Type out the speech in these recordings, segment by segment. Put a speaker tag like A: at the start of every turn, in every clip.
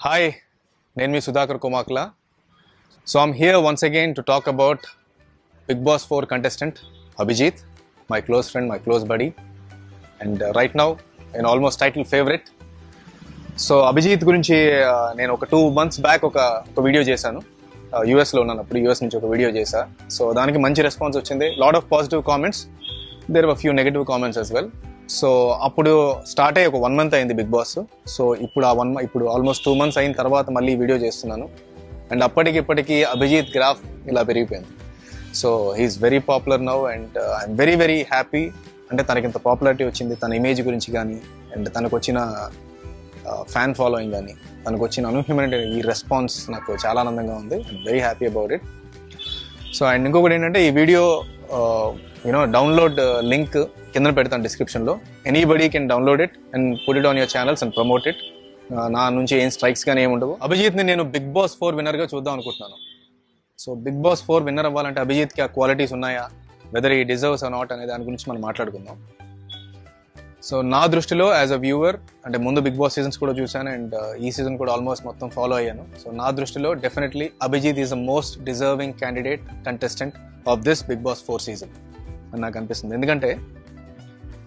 A: Hi, name is Sudhakar Komakla. So I'm here once again to talk about Big Boss 4 contestant Abhijit, my close friend, my close buddy, and right now an almost title favorite. So Abhijit గురించి నేను ఒక 2 months back ఒక video చేశాను. యూఎస్లో ఉన్నప్పుడు US నుంచి ఒక video చేశా. సో దానికి మంచి రెస్పాన్స్ వచ్చింది. Lot of positive comments, there were few negative comments as well. So అప్పుడు స్టార్ట్ అయ్యి ఒక 1 month అయింది బిగ్ బాస్. సో ఇప్పుడు ఆల్మోస్ట్ 2 months అయిన తర్వాత మళ్ళీ వీడియో చేస్తున్నాను. అండ్ ఇప్పటికి అభిజిత్ గ్రాఫ్ ఇలా పెరిగిపోయింది. So he's very popular now and I'm very very happy. అంటే తనకింత పాపులారిటీ వచ్చింది, తన ఇమేజ్ గురించి కానీ, అండ్ తనకు వచ్చిన ఫ్యాన్ ఫాలోయింగ్ కానీ, తనకు వచ్చిన అనూహ్యమైన ఈ రెస్పాన్స్ నాకు చాలా ఆనందంగా ఉంది. I'm very happy about it. So and ఇంకొకటి ఏంటంటే, ఈ వీడియో డౌన్లోడ్ లింక్ కింద పెడతాను డిస్క్రిప్షన్లో. Anybody can download it and put it on your channels and promote it. నా నుంచి ఏం స్ట్రైక్స్ కానీ ఏమి ఉండవు. అభిజిత్ని నేను బిగ్ బాస్ 4 విన్నర్గా చూద్దాం అనుకుంటున్నాను. సో బిగ్ బాస్ 4 విన్నర్ అవ్వాలంటే అభిజిత్కి ఆ క్వాలిటీస్ ఉన్నాయా, వెదర్ ఈ డిజర్వ్స్ ఆర్ నాట్ అనే దాని గురించి మనం మాట్లాడుకుందాం. సో నా దృష్టిలో యాజ్ అ వ్యూవర్, అంటే ముందు బిగ్ బాస్ సీజన్స్ కూడా చూశాను అండ్ ఈ సీజన్ కూడా ఆల్మోస్ట్ మొత్తం ఫాలో అయ్యాను. సో నా దృష్టిలో definitely Abhijit is the most deserving candidate contestant of this Bigg Boss 4 season అని నాకు అనిపిస్తుంది. ఎందుకంటే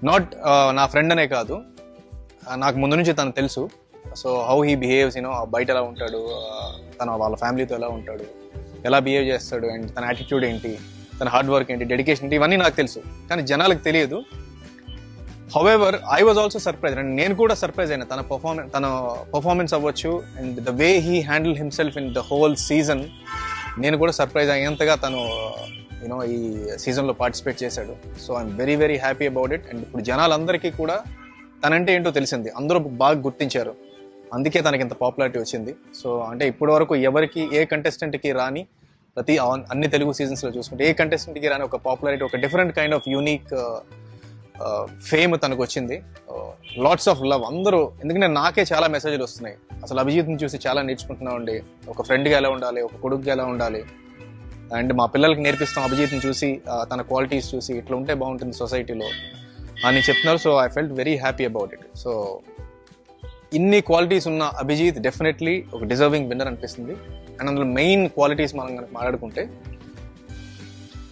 A: నాట్ నా ఫ్రెండ్ అనే కాదు, నాకు ముందు నుంచి తను తెలుసు. సో హౌ హీ బిహేవ్స్, బయట ఎలా ఉంటాడు, తన వాళ్ళ ఫ్యామిలీతో ఎలా ఉంటాడు, ఎలా బిహేవ్ చేస్తాడు, అండ్ తన యాటిట్యూడ్ ఏంటి, తన హార్డ్ వర్క్ ఏంటి, డెడికేషన్ ఏంటి, ఇవన్నీ నాకు తెలుసు. కానీ జనాలకు తెలియదు. However I was also surprise, and నేను కూడా సర్ప్రైజ్ అయినా తన పర్ఫార్మెన్స్ అవ్వచ్చు and the way he handle himself in the whole season. నేను కూడా సర్ప్రైజ్ అయ్యేంతగా తను ఈ సీజన్లో పార్టిసిపేట్ చేశాడు. So I'm very very happy about it. And ఇప్పుడు జనాలందరికీ కూడా తనంటే ఏంటో తెలిసింది, అందరూ బాగా గుర్తించారు. అందుకే తనకి ఇంత పాపులారిటీ వచ్చింది. సో అంటే ఇప్పటి వరకు ఎవరికి, ఏ కంటెస్టెంట్కి రాని, అన్ని తెలుగు సీజన్స్లో చూసుకుంటే ఏ కంటెస్టెంట్కి రాని ఒక పాపులారిటీ, ఒక different kind of unique fame తనకు వచ్చింది. లాట్స్ ఆఫ్ లవ్ అందరూ. ఎందుకంటే నాకే చాలా మెసేజ్లు వస్తున్నాయి, అసలు అభిజిత్ని చూసి చాలా నేర్చుకుంటున్నామండి. ఒక ఫ్రెండ్గా ఎలా ఉండాలి, ఒక కొడుకుగా ఎలా ఉండాలి, అండ్ మా పిల్లలకి నేర్పిస్తాం అభిజిత్ని చూసి, తన క్వాలిటీస్ చూసి ఇట్లా ఉంటే బాగుంటుంది సొసైటీలో అని చెప్తున్నారు. So I felt very happy about it. So ఇన్ని క్వాలిటీస్ ఉన్న అభిజిత్ డెఫినెట్లీ ఒక డిజర్వింగ్ విన్నర్ అనిపిస్తుంది. అండ్ అందులో మెయిన్ క్వాలిటీస్ మనం కనుక మాట్లాడుకుంటే,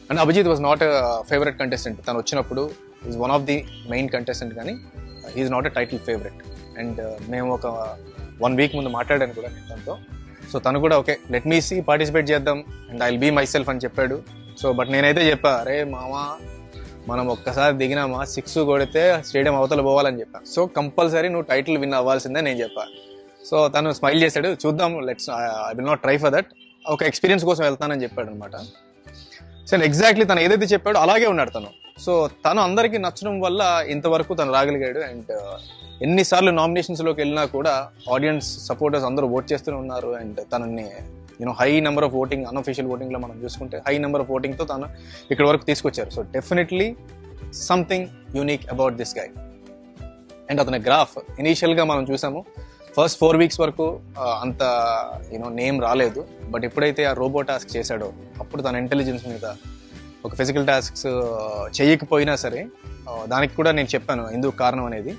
A: and Abhijit was not favourite contestant. తను వచ్చినప్పుడు is one of the main contestant, కానీ he's not a title favourite. And మేము ఒక 1 week ముందు మాట్లాడాను కూడా నేను తనతో. సో తను కూడా okay, let me see, participate చేద్దాం and I will be myself అని చెప్పాడు. సో బట్ నేనైతే చెప్పా, అరే మామా, మనం ఒక్కసారి దిగినామా 6 కొడితే స్టేడియం అవతల పోవాలని చెప్పాను. సో కంపల్సరీ నువ్వు టైటిల్ విన్ అవ్వాల్సిందే నేను చెప్పా. సో తను స్మైల్ చేశాడు, చూద్దాం, I will not try for that, ఒక ఎక్స్పీరియన్స్ కోసం వెళ్తానని చెప్పాడు అనమాట. సో ఎగ్జాక్ట్లీ తను ఏదైతే చెప్పాడో అలాగే ఉన్నాడు తను. సో తను అందరికీ నచ్చడం వల్ల ఇంతవరకు తను రాగలిగాడు. అండ్ ఎన్నిసార్లు నామినేషన్స్లోకి వెళ్ళినా కూడా ఆడియన్స్, సపోర్టర్స్ అందరూ ఓట్ చేస్తూనే ఉన్నారు. అండ్ తనని high number of voting, unofficial ఓటింగ్లో మనం చూసుకుంటే హై నెంబర్ ఆఫ్ ఓటింగ్తో తను ఇక్కడ వరకు తీసుకొచ్చారు. So definitely something unique about this guy. And అతని గ్రాఫ్ ఇనీషియల్గా మనం చూసాము, ఫస్ట్ 4 weeks వరకు అంత నేమ్ రాలేదు. బట్ ఎప్పుడైతే ఆ రోబో టాస్క్ చేశాడో అప్పుడు తన ఇంటెలిజెన్స్ మీద, ఒక ఫిజికల్ టాస్క్స్ చేయకపోయినా సరే దానికి కూడా నేను చెప్పాను ఎందుకు కారణం అనేది.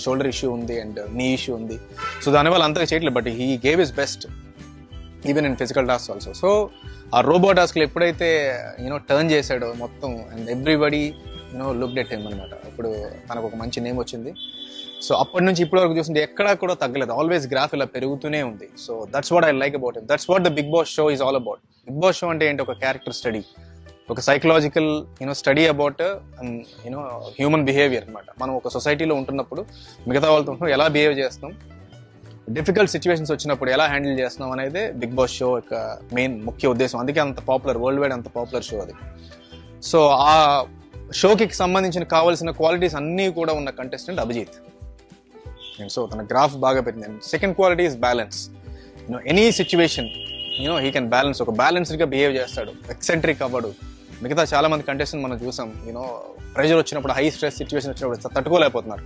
A: షోల్డర్ ఇష్యూ ఉంది అండ్ నీ ఇష్యూ ఉంది. సో దానివల్ల అంతగా చేయట్లేదు, but he gave his best even in physical task also. So ఆ రోబో టాస్క్లో ఎప్పుడైతే టర్న్ చేశాడో మొత్తం, and everybody looked at him అనమాట. ఇప్పుడు తనకు ఒక మంచి నేమ్ వచ్చింది. సో అప్పటి నుంచి ఇప్పటి వరకు చూస్తుంటే ఎక్కడా కూడా తగ్గలేదు, ఆల్వేస్ గ్రాఫ్ ఇలా పెరుగుతూనే ఉంది. So that's what I like about him. That's what the Bigg Boss show is all about. Bigg Boss show అంటే ఏంటి, ఒక క్యారెక్టర్ స్టడీ, ఒక psychological study about human behaviour అనమాట. మనం ఒక సొసైటీలో ఉంటున్నప్పుడు మిగతా వాళ్ళతో ఎలా బిహేవ్ చేస్తాం, డిఫికల్ట్ సిచ్యువేషన్స్ వచ్చినప్పుడు ఎలా హ్యాండిల్ చేస్తున్నాం అనేది బిగ్ బాస్ షో యొక్క మెయిన్ ముఖ్య ఉద్దేశం. అందుకే అంత పాపులర్, వరల్డ్ వైడ్ అంత పాపులర్ షో అది. సో ఆ షోకి సంబంధించిన కావాల్సిన క్వాలిటీస్ అన్నీ కూడా ఉన్న కంటెస్టెంట్ అభిజిత్. అండ్ సో తన గ్రాఫ్ బాగా పెరిగింది. Second quality is balance. Any situation he can balance, ఒక బ్యాలెన్స్డ్గా బిహేవ్ చేస్తాడు, ఎక్సెంట్రిక్ అవ్వడు. మిగతా చాలా మంది కంటెస్టెంట్ మనం చూసాం, ప్రెషర్ వచ్చినప్పుడు, హై స్ట్రెస్ సిచ్యువేషన్ వచ్చినప్పుడు తట్టుకోలేకపోతున్నారు.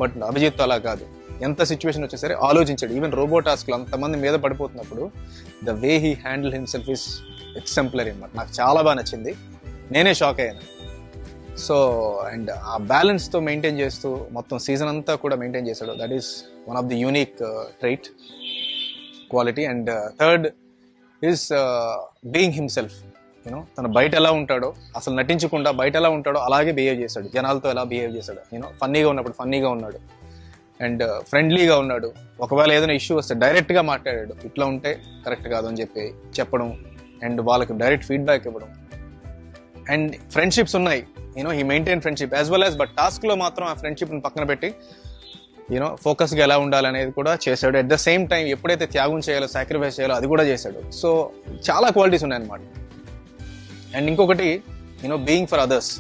A: బట్ అభిజిత్ అలా కాదు, ఎంత సిచ్యువేషన్ వచ్చే సరే ఆలోచించాడు. ఈవెన్ రోబో టాస్క్లో అంతమంది మీద పడిపోతున్నప్పుడు the way he handle himself is exemplary అన్నమాట. నాకు చాలా బాగా నచ్చింది, నేనే షాక్ అయ్యాను. సో అండ్ ఆ బ్యాలెన్స్తో మెయింటైన్ చేస్తూ మొత్తం సీజన్ అంతా కూడా మెయింటైన్ చేశాడు. That is one of the unique trait. Quality. And third is being himself. You know తను బయట ఎలా ఉంటాడో, అసలు నటించకుండా బయట ఎలా ఉంటాడో అలాగే బిహేవ్ చేశాడు. జనాలతో ఎలా బిహేవ్ చేశాడు, యూనో ఫన్నీగా ఉన్నప్పుడు ఫన్నీగా ఉన్నాడు అండ్ ఫ్రెండ్లీగా ఉన్నాడు. ఒకవేళ ఏదైనా ఇష్యూ వస్తే డైరెక్ట్గా మాట్లాడాడు, ఇట్లా ఉంటే కరెక్ట్ కాదు అని చెప్పడం అండ్ వాళ్ళకి డైరెక్ట్ ఫీడ్బ్యాక్ ఇవ్వడం. అండ్ ఫ్రెండ్షిప్స్ ఉన్నాయి, you know he maintain friendship as well as, but టాస్క్లో మాత్రం ఆ ఫ్రెండ్షిప్ని పక్కన పెట్టి యూనో ఫోకస్గా ఎలా ఉండాలనేది కూడా చేశాడు. అట్ ద సేమ్ టైం ఎప్పుడైతే త్యాగం చేయాలో, సాక్రిఫైస్ చేయాలో అది కూడా చేశాడు. సో చాలా క్వాలిటీస్ ఉన్నాయన్నమాట. అండ్ ఇంకొకటి you know being for others.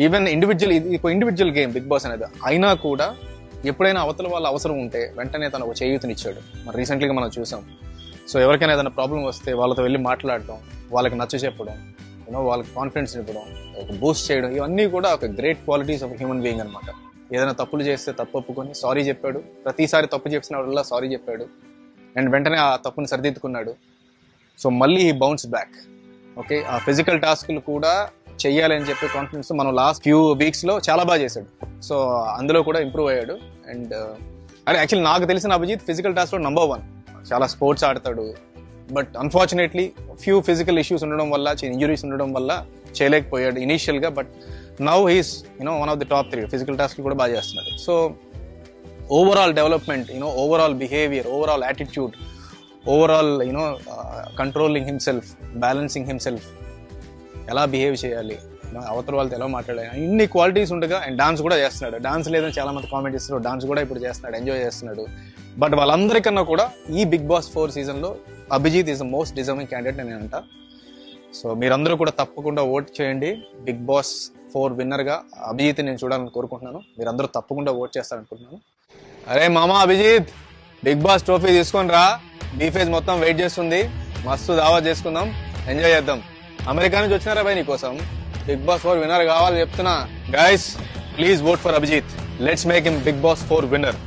A: Even individual, ఇది ఒక ఇండివిజువల్ గేమ్ బిగ్ బాస్ అనేది, అయినా కూడా ఎప్పుడైనా అవతల వాళ్ళ అవసరం ఉంటే వెంటనే తను ఒక చేయూతనిచ్చాడు. మరి రీసెంట్లీగా మనం చూసాం. సో ఎవరికైనా ఏదైనా ప్రాబ్లం వస్తే వాళ్ళతో వెళ్ళి మాట్లాడటం, వాళ్ళకి నచ్చ చెప్పడం, యూనో వాళ్ళకి కాన్ఫిడెన్స్ ఇవ్వడం, ఒక బూస్ట్ చేయడం, ఇవన్నీ కూడా ఒక great qualities of human being అనమాట. ఏదైనా తప్పులు చేస్తే తప్పు ఒప్పుకొని సారీ చెప్పాడు. ప్రతిసారి తప్పు చేసిన వాళ్ళ సారీ చెప్పాడు అండ్ వెంటనే ఆ తప్పుని సరిదిద్దుకున్నాడు. సో మళ్ళీ హీ బౌన్స్ బ్యాక్. ఓకే, ఆ ఫిజికల్ టాస్క్లు కూడా చెయ్యాలి అని చెప్పే కాన్ఫిడెన్స్ మనం లాస్ట్ ఫ్యూ వీక్స్లో చాలా బాగా చేశాడు. సో అందులో కూడా ఇంప్రూవ్ అయ్యాడు. అండ్ అదే యాక్చువల్లీ నాకు తెలిసిన అభిజిత్ ఫిజికల్ టాస్క్లో నంబర్ 1. చాలా స్పోర్ట్స్ ఆడతాడు, but unfortunately few physical issues ఉండడం వల్ల, ఇంజురీస్ ఉండడం వల్ల చేయలేకపోయాడు ఇనీషియల్గా. But now he's you know one of the top 3. Physical టాస్క్లు కూడా బాగా చేస్తున్నాడు. So overall development, you know overall behaviour, overall attitude, overall you know controlling himself, balancing himself, ఎలా బిహేవ్ చేయాలి, అవతల వాళ్ళతో ఎలా మాట్లాడాలి, ఇన్ని క్వాలిటీస్ ఉండగా అండ్ డాన్స్ కూడా చేస్తున్నాడు. డాన్స్ లేదని చాలా మంది కామెంట్ చేస్తారు, డాన్స్ కూడా ఇప్పుడు చేస్తున్నాడు, ఎంజాయ్ చేస్తున్నాడు. బట్ వాళ్ళందరికన్నా కూడా ఈ బిగ్ బాస్ 4 సీజన్లో Abhijit is the most deserving candidate అని నేను అంటా. సో మీరందరూ కూడా తప్పకుండా ఓట్ చేయండి. బిగ్ బాస్ 4 విన్నర్గా అభిజిత్ నేను చూడాలని కోరుకుంటున్నాను. మీరందరూ తప్పకుండా ఓట్ చేస్తారనుకుంటున్నాను. అరే మామా అభిజిత్, బిగ్ బాస్ ట్రోఫీ తీసుకొని రా. బీఫేజ్ మొత్తం వెయిట్ చేస్తుంది. మస్తు దావా చేసుకుందాం, ఎంజాయ్ చేద్దాం. అమెరికా నుంచి వచ్చినారా భయ్ నీకోసం. బిగ్ బాస్ 4 విన్నర్ కావాలి చెప్తున్నా. Guys please vote for Abhijit. Let's make him Bigg Boss 4 winner.